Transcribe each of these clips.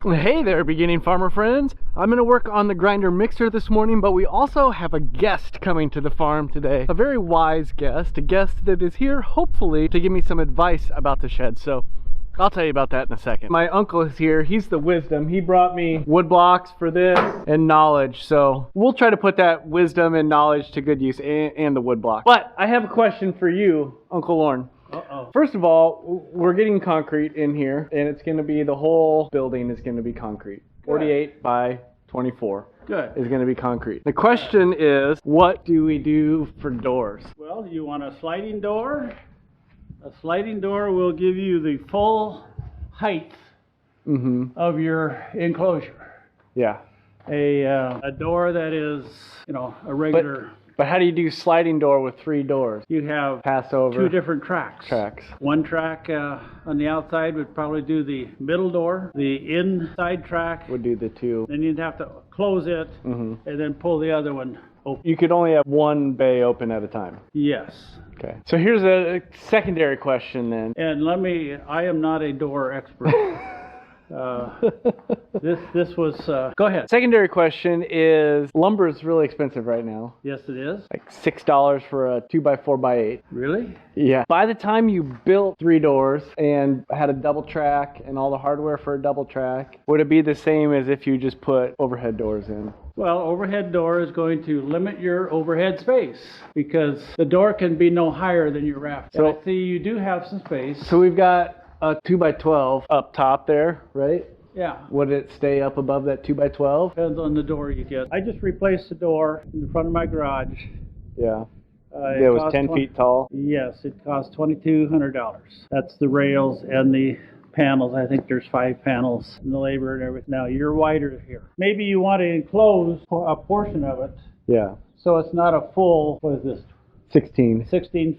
Hey there, beginning farmer friends. I'm going to work on the grinder mixer this morning, but we also have a guest coming to the farm today. A very wise guest, a guest that is here hopefully to give me some advice about the shed. So I'll tell you about that in a second. My uncle is here. He's the wisdom. He brought me wood blocks for this and knowledge. So we'll try to put that wisdom and knowledge to good use and the wood block. But I have a question for you, Uncle Lorne. First of all, we're getting concrete in here, and it's going to be, the whole building is going to be concrete. 48 by 24 is going to be concrete. The question is, what do we do for doors? Well, you want a sliding door. A sliding door will give you the full height of your enclosure. Yeah. A door that is, a regular... But how do you do sliding door with 3 doors? You have Passover. 2 different tracks. One track on the outside would probably do the middle door. The inside track would do the 2. Then you'd have to close it and then pull the other one open. You could only have one bay open at a time. Yes. Okay. So here's a secondary question then. And I am not a door expert. This was, go ahead. Secondary question is, lumber is really expensive right now. Yes, it is. Like $6 for a 2x4x8. Really? Yeah. By the time you built 3 doors and had a double track and all the hardware for a double track, would it be the same as if you just put overhead doors in? Well, overhead door is going to limit your overhead space because the door can be no higher than your raft. So I see you do have some space. So we've got a 2x12 up top there, right? Yeah. Would it stay up above that 2x12? Depends on the door you get. I just replaced the door in the front of my garage. Yeah. It was 10 feet tall? Yes, it cost $2,200. That's the rails and the panels. I think there's 5 panels and the labor and everything. Now you're wider here. Maybe you want to enclose a portion of it. Yeah. So it's not a full, what is this? 16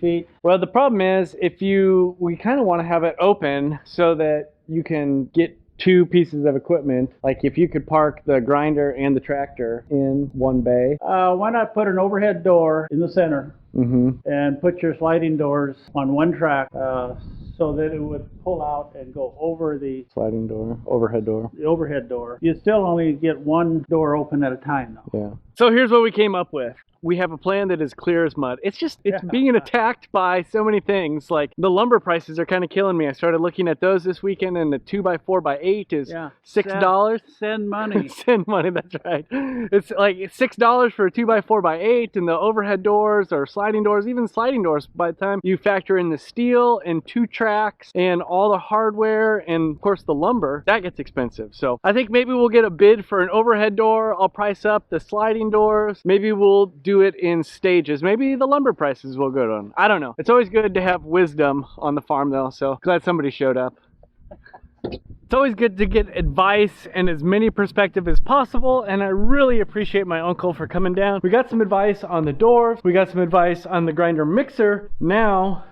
feet. Well, the problem is we kind of want to have it open so that you can get 2 pieces of equipment. Like if you could park the grinder and the tractor in one bay. Why not put an overhead door in the center and put your sliding doors on one track so that it would pull out and go over the sliding door, overhead door. The overhead door. You still only get one door open at a time though. Yeah. So here's what we came up with. We have a plan that is clear as mud. It's being attacked by so many things. Like the lumber prices are kind of killing me. I started looking at those this weekend, and the 2x4x8 is $6. Send money. Send money, that's right. It's like $6 for a 2x4x8, and the overhead doors or sliding doors, even sliding doors, by the time you factor in the steel and 2 tracks and all the hardware and of course the lumber, that gets expensive. So I think maybe we'll get a bid for an overhead door. I'll price up the sliding doors. Maybe we'll do it in stages. Maybe the lumber prices will go down. I don't know. It's always good to have wisdom on the farm though, so glad somebody showed up. It's always good to get advice and as many perspective as possible, and I really appreciate my uncle for coming down. We got some advice on the doors. We got some advice on the grinder mixer. Now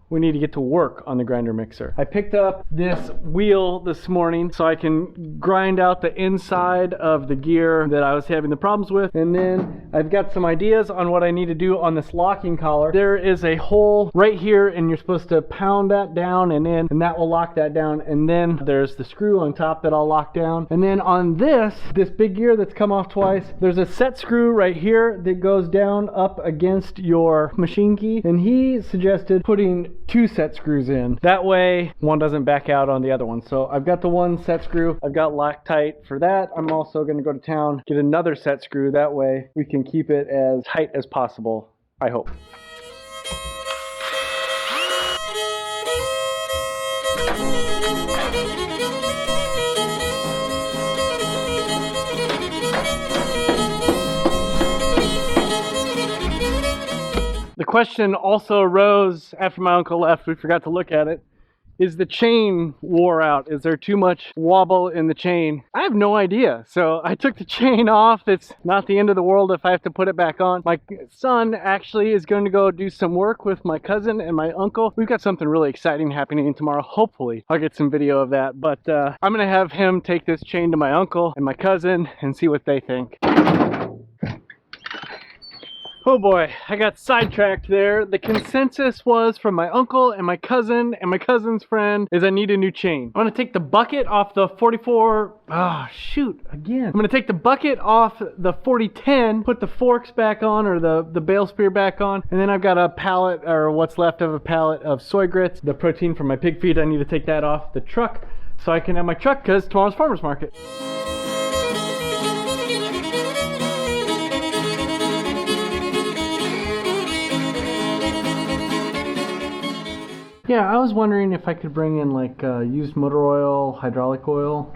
we need to get to work on the grinder mixer. I picked up this wheel this morning so I can grind out the inside of the gear that I was having the problems with. And then I've got some ideas on what I need to do on this locking collar. There is a hole right here and you're supposed to pound that down and in, and that will lock that down. And then there's the screw on top that I'll lock down. And then on this big gear that's come off twice, there's a set screw right here that goes down up against your machine key. And he suggested putting 2 set screws in. That way one doesn't back out on the other one. So I've got the 1 set screw. I've got Loctite for that. I'm also going to go to town, get another set screw. That way we can keep it as tight as possible, I hope. The question also arose after my uncle left. We forgot to look at it. Is the chain wore out? Is there too much wobble in the chain? I have no idea. So I took the chain off. It's not the end of the world if I have to put it back on. My son actually is going to go do some work with my cousin and my uncle. We've got something really exciting happening tomorrow. Hopefully I'll get some video of that. But I'm going to have him take this chain to my uncle and my cousin and see what they think. Oh boy, I got sidetracked there. The consensus was from my uncle and my cousin and my cousin's friend is I need a new chain. I'm gonna take the bucket off the 44, I'm gonna take the bucket off the 4010, put the forks back on, or the bale spear back on, and then I've got a pallet, or what's left of a pallet of soy grits, the protein from my pig feed. I need to take that off the truck so I can have my truck, because tomorrow's farmer's market. Yeah, I was wondering if I could bring in like used motor oil, hydraulic oil.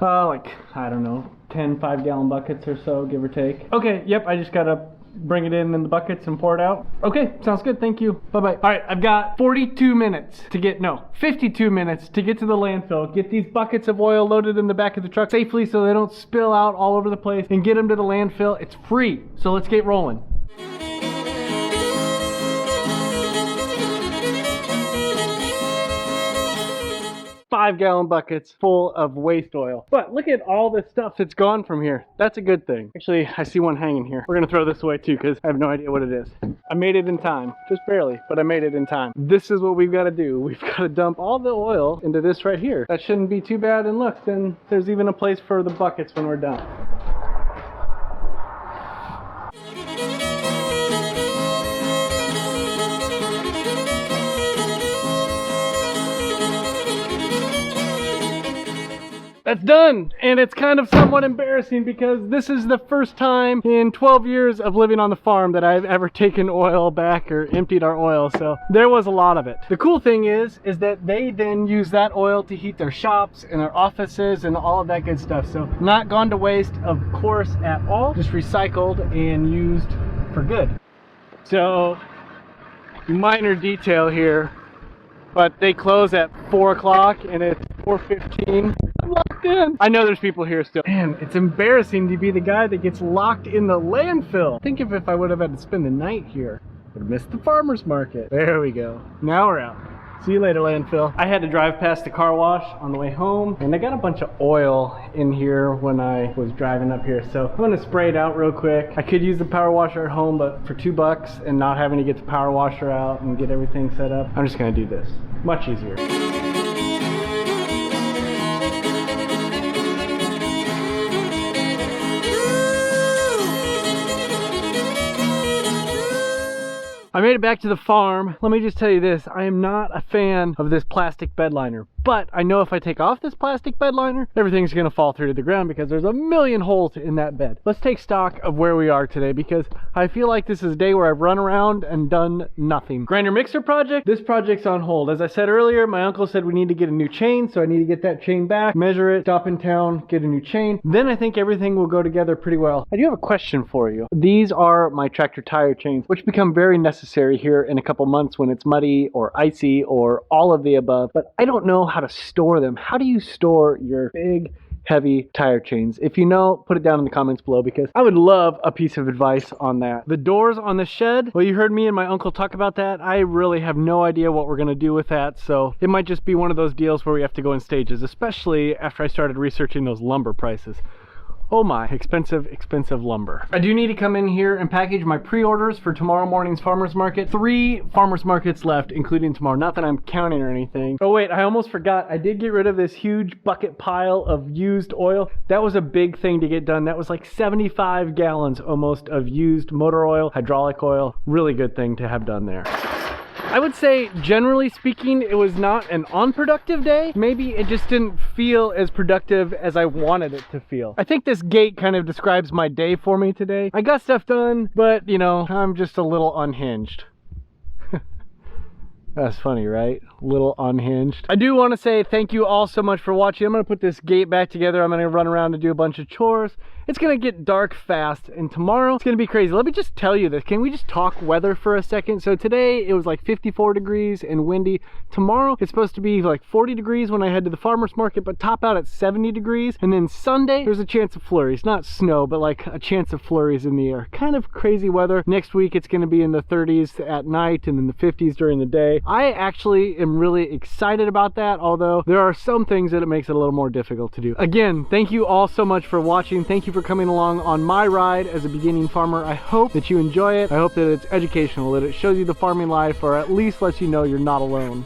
Like, I don't know, 10 5-gallon buckets or so, give or take. Okay, yep, I just gotta bring it in the buckets and pour it out. Okay, sounds good, thank you. Bye-bye. All right, I've got 52 minutes to get, no, 52 minutes to get to the landfill, get these buckets of oil loaded in the back of the truck safely so they don't spill out all over the place, and get them to the landfill. It's free, so let's get rolling. 5-gallon buckets full of waste oil. But look at all this stuff that's gone from here. That's a good thing. Actually, I see one hanging here. We're gonna throw this away too because I have no idea what it is. I made it in time, just barely, but I made it in time. This is what we've got to do. We've got to dump all the oil into this right here. That shouldn't be too bad, and look, then there's even a place for the buckets when we're done. That's done, and it's kind of somewhat embarrassing because this is the first time in 12 years of living on the farm that I've ever taken oil back or emptied our oil, so there was a lot of it. The cool thing is that they then use that oil to heat their shops and their offices and all of that good stuff, so not gone to waste, of course, at all, just recycled and used for good. So, minor detail here, but they close at 4 o'clock and it's 4:15. I'm locked in. I know there's people here still. Man, it's embarrassing to be the guy that gets locked in the landfill. Think of if I would have had to spend the night here. Would have missed the farmer's market. There we go. Now we're out. See you later, landfill. I had to drive past the car wash on the way home, and I got a bunch of oil in here when I was driving up here, so I'm gonna spray it out real quick. I could use the power washer at home, but for $2 and not having to get the power washer out and get everything set up, I'm just gonna do this. Much easier. I made it back to the farm. Let me just tell you this, I am not a fan of this plastic bed liner, but I know if I take off this plastic bed liner, everything's gonna fall through to the ground because there's a million holes in that bed. Let's take stock of where we are today because I feel like this is a day where I've run around and done nothing. Grinder mixer project, this project's on hold. As I said earlier, my uncle said we need to get a new chain, so I need to get that chain back, measure it, stop in town, get a new chain. Then I think everything will go together pretty well. I do have a question for you. These are my tractor tire chains, which become very necessary here in a couple months when it's muddy or icy or all of the above, but I don't know how to store them. How do you store your big, heavy tire chains? If you know, put it down in the comments below because I would love a piece of advice on that. The doors on the shed, well, you heard me and my uncle talk about that. I really have no idea what we're gonna do with that, so it might just be one of those deals where we have to go in stages, especially after I started researching those lumber prices. Oh my, expensive, expensive lumber. I do need to come in here and package my pre-orders for tomorrow morning's farmer's market. 3 farmer's markets left, including tomorrow. Not that I'm counting or anything. Oh wait, I almost forgot. I did get rid of this huge bucket pile of used oil. That was a big thing to get done. That was like 75 gallons almost of used motor oil, hydraulic oil. Really good thing to have done there. I would say, generally speaking, it was not an unproductive day. Maybe it just didn't feel as productive as I wanted it to feel. I think this gate kind of describes my day for me today. I got stuff done, but, you know, I'm just a little unhinged. That's funny, right? A little unhinged. I do want to say thank you all so much for watching. I'm going to put this gate back together. I'm going to run around and do a bunch of chores. It's going to get dark fast, and tomorrow it's going to be crazy. Let me just tell you this. Can we just talk weather for a second? So today it was like 54 degrees and windy. Tomorrow it's supposed to be like 40 degrees when I head to the farmer's market, but top out at 70 degrees. And then Sunday, there's a chance of flurries. Not snow, but like a chance of flurries in the air. Kind of crazy weather. Next week it's going to be in the 30s at night and in the 50s during the day. I actually am really excited about that, although there are some things that it makes it a little more difficult to do. Again, thank you all so much for watching. Thank you you for coming along on my ride as a beginning farmer. I hope that you enjoy it. I hope that it's educational, that it shows you the farming life, or at least lets you know you're not alone.